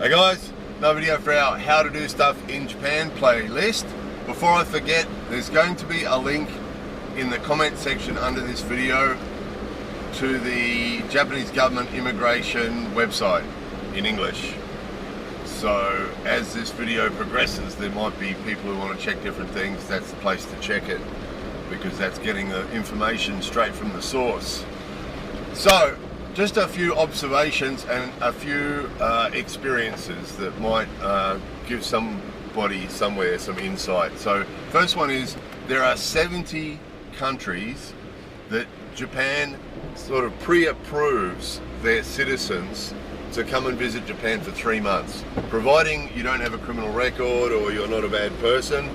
Hey guys, another video for our How to Do Stuff in Japan playlist. Before I forget, there's going to be a link in the comment section under this video to the Japanese government immigration website in English. So as this video progresses, there might be people who want to check different things. That's the place to check it, because that's getting the information straight from the source. So just a few observations and a few experiences that might give somebody somewhere some insight. So first one is, there are 70 countries that Japan sort of pre-approves their citizens to come and visit Japan for 3 months, providing you don't have a criminal record or you're not a bad person.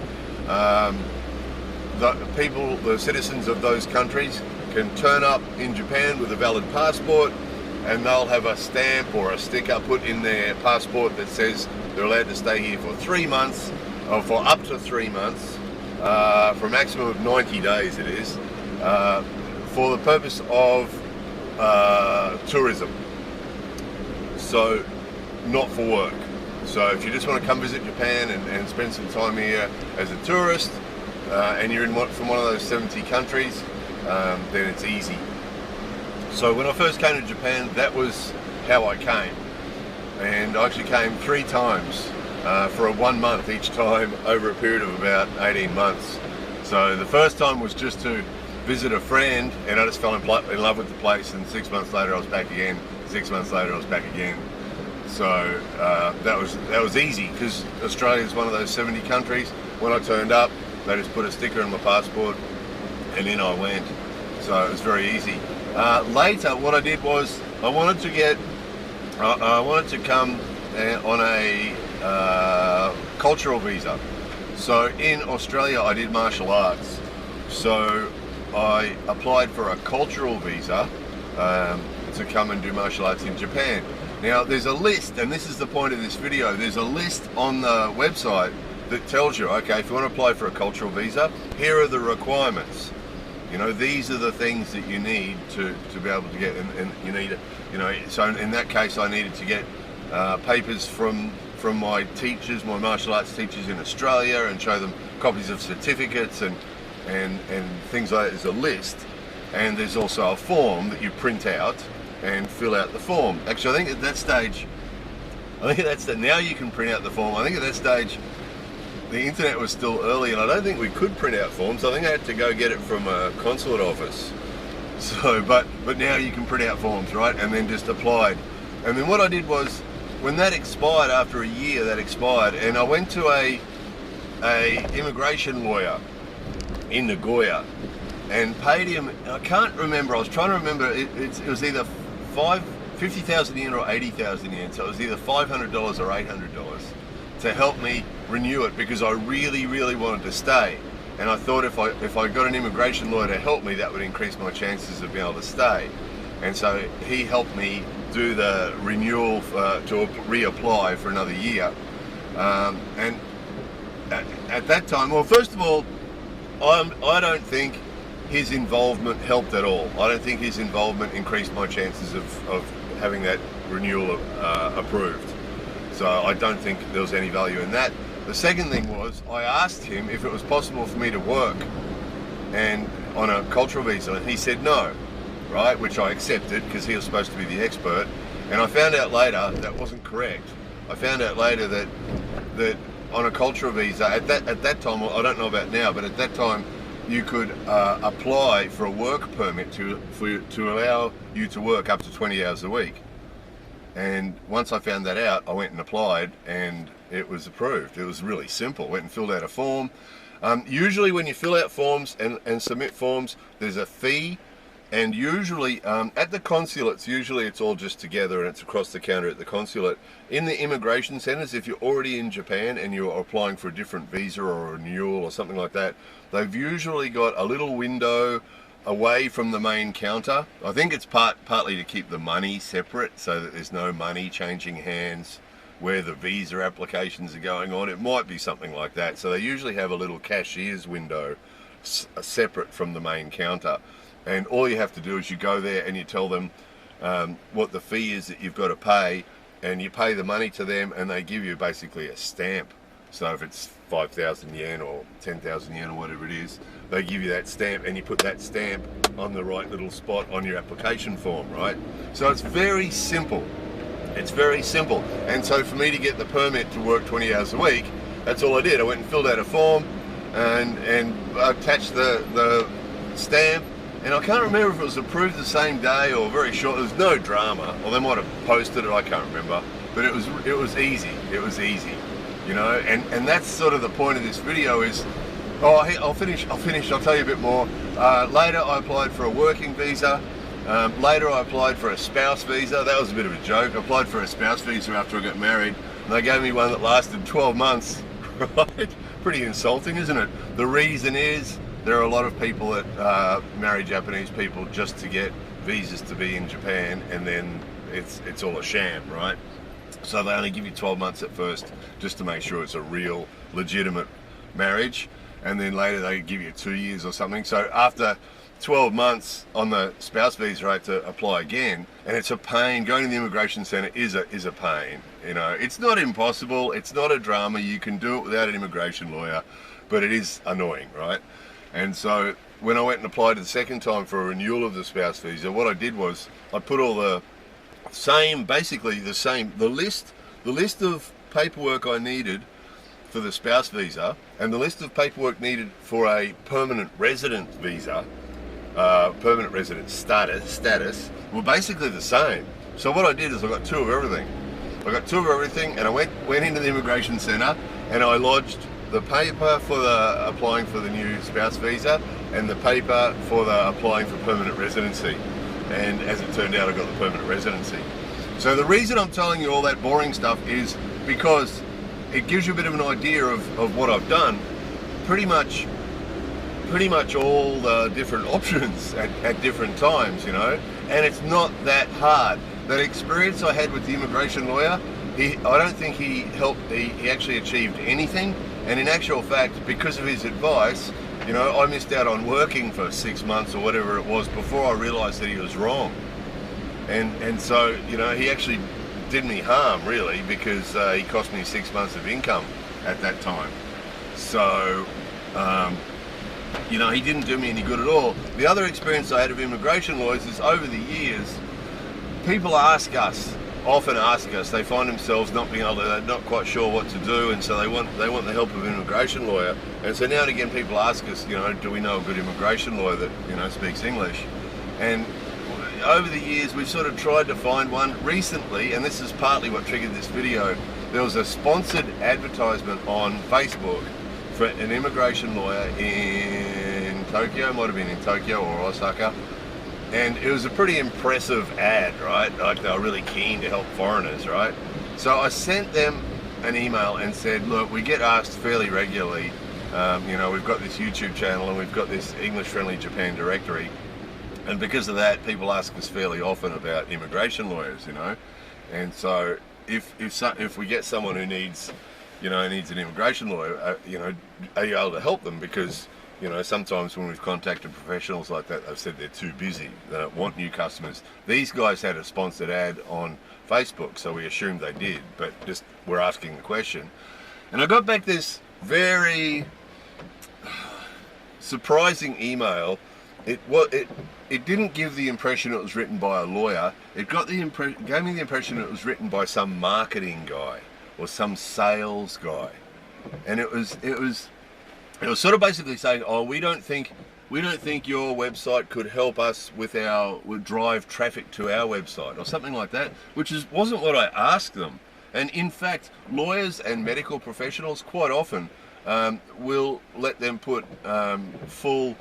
The citizens of those countries can turn up in Japan with a valid passport, and they'll have a stamp or a sticker put in their passport that says they're allowed to stay here for 3 months, or for up to 3 months, for a maximum of 90 days it is, for the purpose of tourism. So not for work. So if you just want to come visit Japan and spend some time here as a tourist, and you're from one of those 70 countries, then it's easy. So when I first came to Japan, that was how I came. And I actually came 3 times for 1 month each time over a period of about 18 months. So the first time was just to visit a friend, and I just fell in love with the place, and 6 months later I was back again, 6 months later I was back again. So that was easy, because Australia is one of those 70 countries. When I turned up, they just put a sticker on my passport, and in I went. So it was very easy. Later, what I did was I wanted to come on a cultural visa. So in Australia, I did martial arts. So I applied for a cultural visa to come and do martial arts in Japan. Now there's a list, and this is the point of this video. There's a list on the website that tells you, okay, if you want to apply for a cultural visa, here are the requirements. You know, these are the things that you need to be able to get, and you need, you know, so in that case I needed to get papers from my teachers, my martial arts teachers in Australia, and show them copies of certificates and things like that. There's a list, and there's also a form that you print out and fill out the form. Actually, I think at that stage, now you can print out the form. I think at that stage the internet was still early, and I don't think we could print out forms. I think I had to go get it from a consulate office. So, but now you can print out forms, right? And then just applied. And then what I did was, when that expired, after a year that expired, and I went to a immigration lawyer in Nagoya and paid him, I can't remember, I was trying to remember, it was either 50,000 yen or 80,000 yen, so it was either $500 or $800 to help me renew it, because I really wanted to stay, and I thought if I got an immigration lawyer to help me, that would increase my chances of being able to stay. And so he helped me do the renewal to reapply for another year. And at that time, well, first of all, I don't think his involvement helped at all. I don't think his involvement increased my chances of having that renewal approved. So I don't think there was any value in that. The second thing was, I asked him if it was possible for me to work and on a cultural visa, and he said no, right? Which I accepted, because he was supposed to be the expert. And I found out later that wasn't correct. I found out later that on a cultural visa, at that time, I don't know about now, but at that time you could apply for a work permit to allow you to work up to 20 hours a week. And once I found that out, I went and applied, and it was approved. It was really simple. Went and filled out a form. Usually when you fill out forms and submit forms, there's a fee, and usually at the consulates, usually it's all just together and it's across the counter at the consulate. In the immigration centers, if you're already in Japan and you're applying for a different visa or a renewal or something like that, they've usually got a little window away from the main counter. I think it's partly to keep the money separate, so that there's no money changing hands where the visa applications are going on. It might be something like that. So they usually have a little cashier's window separate from the main counter, and all you have to do is you go there and you tell them what the fee is that you've got to pay, and you pay the money to them, and they give you basically a stamp. So if it's 5,000 yen or 10,000 yen or whatever it is, they give you that stamp, and you put that stamp on the right little spot on your application form, right? So it's very simple. It's very simple. And so for me to get the permit to work 20 hours a week, that's all I did. I went and filled out a form and attached the stamp. And I can't remember if it was approved the same day or very short. There was no drama. Or they might have posted it, I can't remember. But it was easy. It was easy. You know, and that's sort of the point of this video is, I'll finish, I'll tell you a bit more. Later I applied for a working visa. Later I applied for a spouse visa. That was a bit of a joke. I applied for a spouse visa after I got married, and they gave me one that lasted 12 months, right? Pretty insulting, isn't it? The reason is, there are a lot of people that marry Japanese people just to get visas to be in Japan, and then it's all a sham, right? So they only give you 12 months at first, just to make sure it's a real, legitimate marriage, and then later they give you 2 years or something. So after 12 months on the spouse visa, I had to apply again, and it's a pain. Going to the immigration centre is a pain. You know, it's not impossible, it's not a drama, you can do it without an immigration lawyer, but it is annoying, right? And so when I went and applied the second time for a renewal of the spouse visa, what I did was I put all the list of paperwork I needed for the spouse visa and the list of paperwork needed for a permanent resident visa, permanent resident status were basically the same. So what I did is I got two of everything. And I went into the immigration centre and I lodged the paper for the applying for the new spouse visa and the paper for the applying for permanent residency. And as it turned out, I got the permanent residency. So the reason I'm telling you all that boring stuff is because it gives you a bit of an idea of what I've done. Pretty much all the different options at different times, you know, and it's not that hard. That experience I had with the immigration lawyer, I don't think he actually achieved anything. And in actual fact, because of his advice, you know, I missed out on working for 6 months or whatever it was before I realised that he was wrong. And so, you know, he actually did me harm, really, because he cost me 6 months of income at that time. So, you know, he didn't do me any good at all. The other experience I had of immigration lawyers is over the years, people often ask us, they find themselves not quite sure what to do, and so they want the help of an immigration lawyer. And so now and again people ask us, you know, do we know a good immigration lawyer that, you know, speaks English? And over the years we've sort of tried to find one. Recently, and this is partly what triggered this video, there was a sponsored advertisement on Facebook for an immigration lawyer in Tokyo, might have been in Tokyo or Osaka. And it was a pretty impressive ad, right? Like they were really keen to help foreigners, right? So I sent them an email and said, look, we get asked fairly regularly, you know, we've got this YouTube channel and we've got this English-friendly Japan directory. And because of that, people ask us fairly often about immigration lawyers, you know? And so if we get someone who needs an immigration lawyer, you know, are you able to help them? Because, you know, sometimes when we've contacted professionals like that, they've said they're too busy, they don't want new customers. These guys had a sponsored ad on Facebook, so we assumed they did, but just we're asking the question. And I got back this very surprising email. It didn't give the impression it was written by a lawyer. It gave me the impression it was written by some marketing guy or some sales guy, and it was sort of basically saying, oh, we don't think your website could help us with drive traffic to our website or something like that, which wasn't what I asked them. And in fact, lawyers and medical professionals quite often will let them put full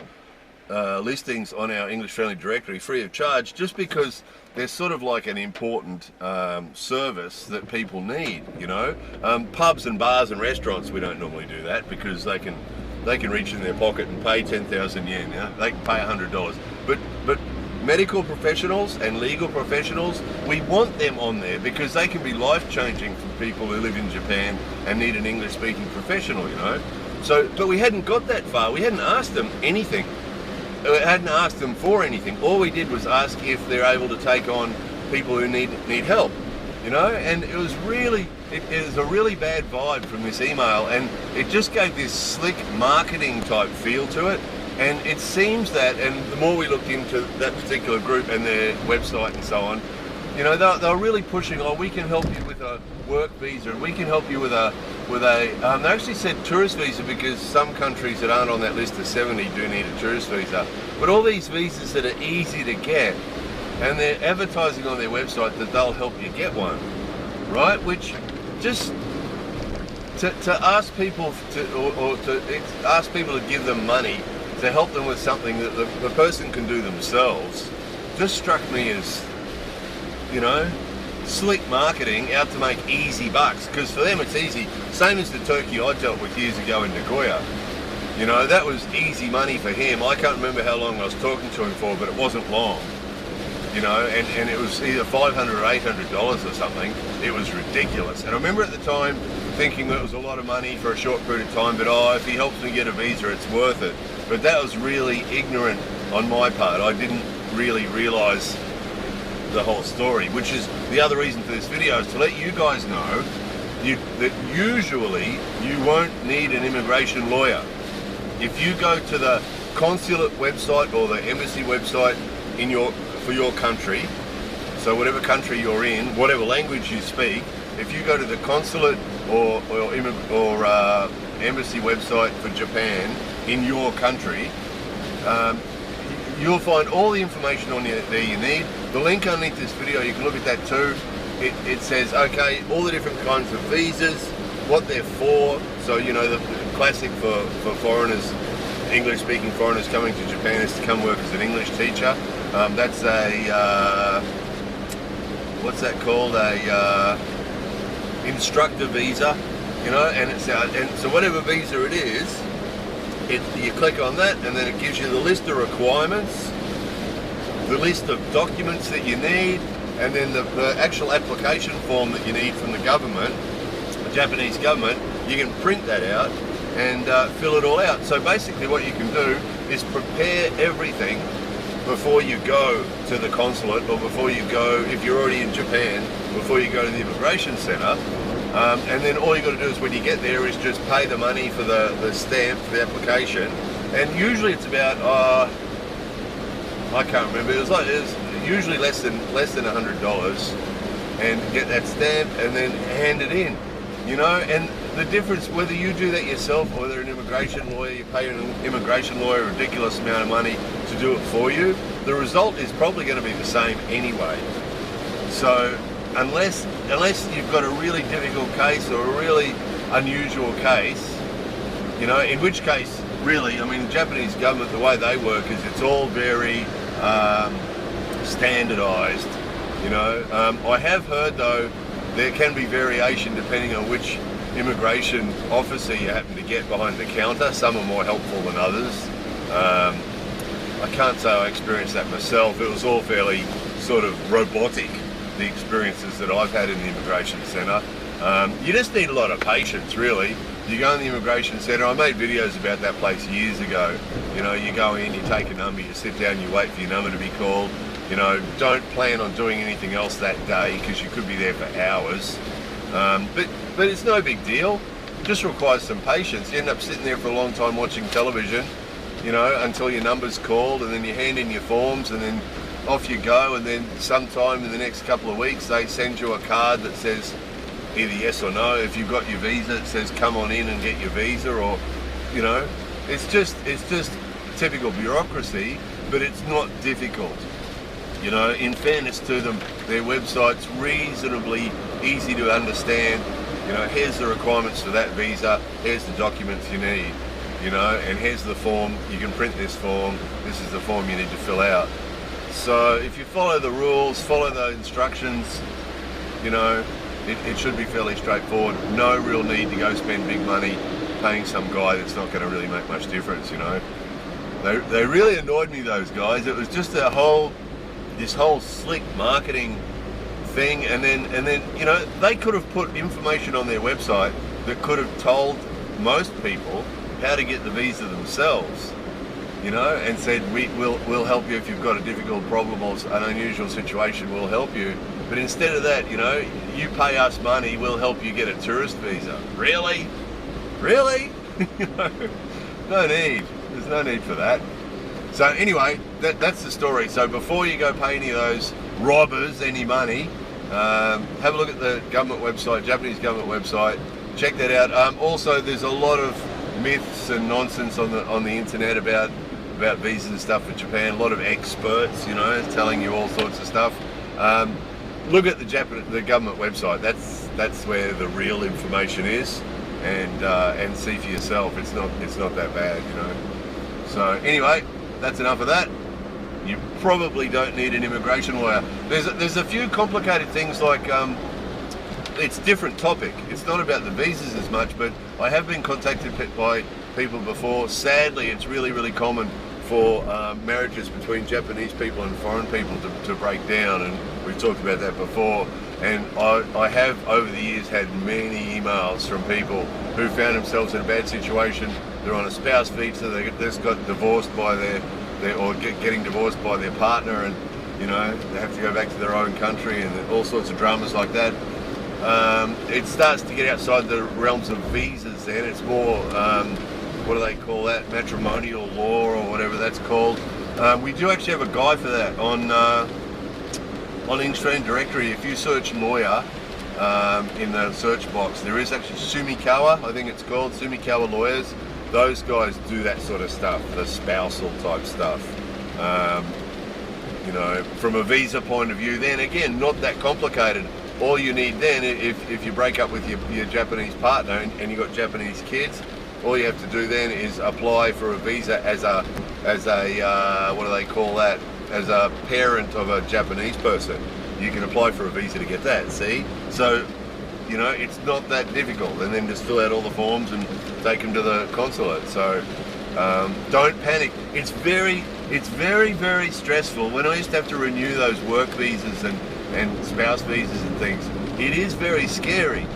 listings on our English-friendly directory free of charge, just because they're sort of like an important service that people need, you know. Pubs and bars and restaurants, we don't normally do that because they can reach in their pocket and pay 10,000 yen. You know? They can pay $100. But medical professionals and legal professionals, we want them on there because they can be life-changing for people who live in Japan and need an English-speaking professional, you know. So, but we hadn't got that far. We hadn't asked them anything. We hadn't asked them for anything. All we did was ask if they're able to take on people who need help. you know, and it was really, it was a really bad vibe from this email, and it just gave this slick marketing type feel to it. And it seems that, and the more we looked into that particular group and their website and so on, you know, they're really pushing, oh, we can help you with a work visa, and we can help you with a, they actually said tourist visa, because some countries that aren't on that list of 70 do need a tourist visa. But all these visas that are easy to get, and they're advertising on their website that they'll help you get one, right? Which just to ask people to ask people to give them money to help them with something that the person can do themselves, just struck me as, you know, slick marketing out to make easy bucks, because for them it's easy. Same as the turkey I dealt with years ago in Nagoya. You know, that was easy money for him. I can't remember how long I was talking to him for, but it wasn't long. You know, and it was either $500 or $800 or something. It was ridiculous. And I remember at the time thinking that it was a lot of money for a short period of time, but oh, if he helps me get a visa, it's worth it. But that was really ignorant on my part. I didn't really realise the whole story, which is the other reason for this video, is to let you guys know that usually you won't need an immigration lawyer. If you go to the consulate website or the embassy website for your country, so whatever country you're in, whatever language you speak, if you go to the consulate or embassy website for Japan in your country, you'll find all the information on there you need. The link underneath this video, you can look at that too. It says, okay, all the different kinds of visas, what they're for. So, you know, the classic for foreigners, English-speaking foreigners coming to Japan, is to come work as an English teacher. That's a, what's that called? A instructor visa, you know, and so whatever visa it is, you click on that, and then it gives you the list of requirements, the list of documents that you need, and then the actual application form that you need from the government, the Japanese government. You can print that out and fill it all out. So basically what you can do is prepare everything before you go to the consulate, or before you go, if you're already in Japan, before you go to the immigration centre. And then all you got to do is, when you get there, is just pay the money for the stamp for the application. And usually it's about, I can't remember, it was usually less than $100, and get that stamp and then hand it in, you know. And the difference, whether you do that yourself or whether an immigration lawyer, you pay an immigration lawyer a ridiculous amount of money to do it for you, the result is probably going to be the same anyway. So unless you've got a really difficult case or a really unusual case, you know, in which case, really, I mean, the Japanese government, the way they work is it's all very standardized, you know. I have heard, though, there can be variation depending on which immigration officer you happen to get behind the counter. Some are more helpful than others. I can't say I experienced that myself. It was all fairly sort of robotic, the experiences that I've had in the immigration centre. You just need a lot of patience, really. You go in the immigration centre, I made videos about that place years ago. You know, you go in, you take a number, you sit down, you wait for your number to be called. You know, don't plan on doing anything else that day, because you could be there for hours. But it's no big deal. It just requires some patience. You end up sitting there for a long time watching television, you know, until your number's called, and then you hand in your forms, and then off you go. And then sometime in the next couple of weeks, they send you a card that says either yes or no. If you've got your visa, it says come on in and get your visa, or, you know, it's just typical bureaucracy, but it's not difficult. You know, in fairness to them, their website's reasonably easy to understand. You know, here's the requirements for that visa, here's the documents you need, you know, and here's the form. You can print this form, this is the form you need to fill out. So if you follow the rules, follow the instructions, you know, it should be fairly straightforward. No real need to go spend big money paying some guy that's not going to really make much difference, you know. They really annoyed me, those guys. It was just this whole slick marketing thing, and then you know, they could have put information on their website that could have told most people how to get the visa themselves, you know, and said we'll help you if you've got a difficult problem or an unusual situation. We'll help you. But instead of that, you know, you pay us money, we'll help you get a tourist visa. Really? Really? You know, no need. There's no need for that. So anyway, that's the story. So before you go pay any of those robbers any money, have a look at the government website, Japanese government website. Check that out. Also, there's a lot of myths and nonsense on the internet about visas and stuff for Japan. A lot of experts, you know, telling you all sorts of stuff. Look at the government website. That's where the real information is, and see for yourself. It's not that bad, you know. So anyway, that's enough of that. You probably don't need an immigration lawyer. There's a few complicated things like it's a different topic. It's not about the visas as much, but I have been contacted by people before. Sadly, it's really common for marriages between Japanese people and foreign people to break down, and we've talked about that before. And I have over the years had many emails from people who found themselves in a bad situation. They're on a spouse visa, they just got divorced by getting divorced by their partner, and you know, they have to go back to their own country, and all sorts of dramas like that. It starts to get outside the realms of visas then. It's more, what do they call that, matrimonial law or whatever that's called. We do actually have a guide for that on Australian Directory. If you search lawyer in the search box, there is actually Sumikawa, I think it's called, Sumikawa Lawyers. Those guys do that sort of stuff, the spousal type stuff. You know, from a visa point of view, then again, not that complicated. All you need then, if you break up with your Japanese partner and you've got Japanese kids, all you have to do then is apply for a visa as a what do they call that? As a parent of a Japanese person. You can apply for a visa to get that, see? So, you know, it's not that difficult, and then just fill out all the forms and take them to the consulate. So don't panic. It's very stressful. When I used to have to renew those work visas and spouse visas and things, it is very scary,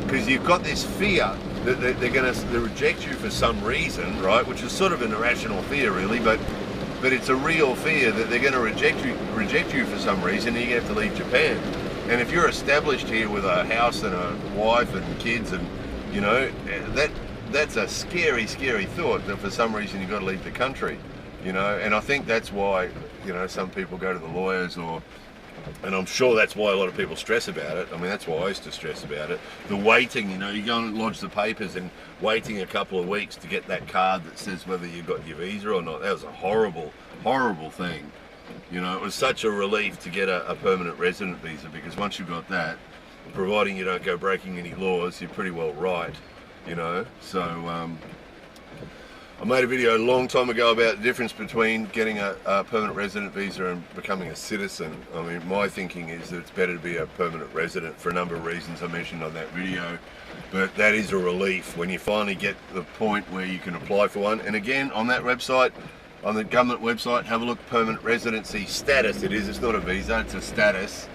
because you've got this fear that they're going to reject you for some reason, right? Which is sort of an irrational fear, really, but it's a real fear that they're going to reject you for some reason, and you have to leave Japan. And if you're established here with a house and a wife and kids, and you know, that's a scary thought, that for some reason you've got to leave the country, you know. And I think that's why, you know, some people go to the lawyers, and I'm sure that's why a lot of people stress about it. I mean, that's why I used to stress about it. The waiting, you know, you go and lodge the papers and waiting a couple of weeks to get that card that says whether you got your visa or not. That was a horrible thing. You know, it was such a relief to get a permanent resident visa, because once you've got that, providing you don't go breaking any laws, you're pretty well right, you know. So I made a video a long time ago about the difference between getting a permanent resident visa and becoming a citizen. I mean, my thinking is that it's better to be a permanent resident for a number of reasons I mentioned on that video. But that is a relief when you finally get the point where you can apply for one. And again, on that website, on the government website, have a look, permanent residency status. It's not a visa, it's a status.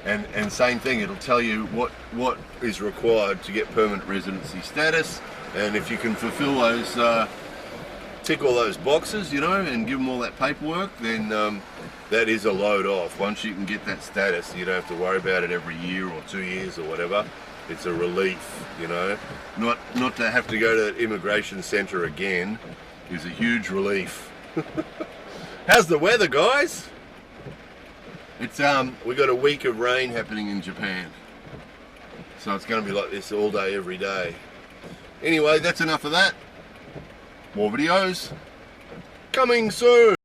And same thing, it'll tell you what is required to get permanent residency status. And if you can fulfill those, tick all those boxes, you know, and give them all that paperwork, then that is a load off. Once you can get that status, you don't have to worry about it every year or 2 years or whatever. It's a relief, you know. Not to have to go to that immigration centre again is a huge relief. How's the weather, guys? It's we got a week of rain happening in Japan, so it's going to be like this all day, every day. Anyway, that's enough of that. More videos coming soon.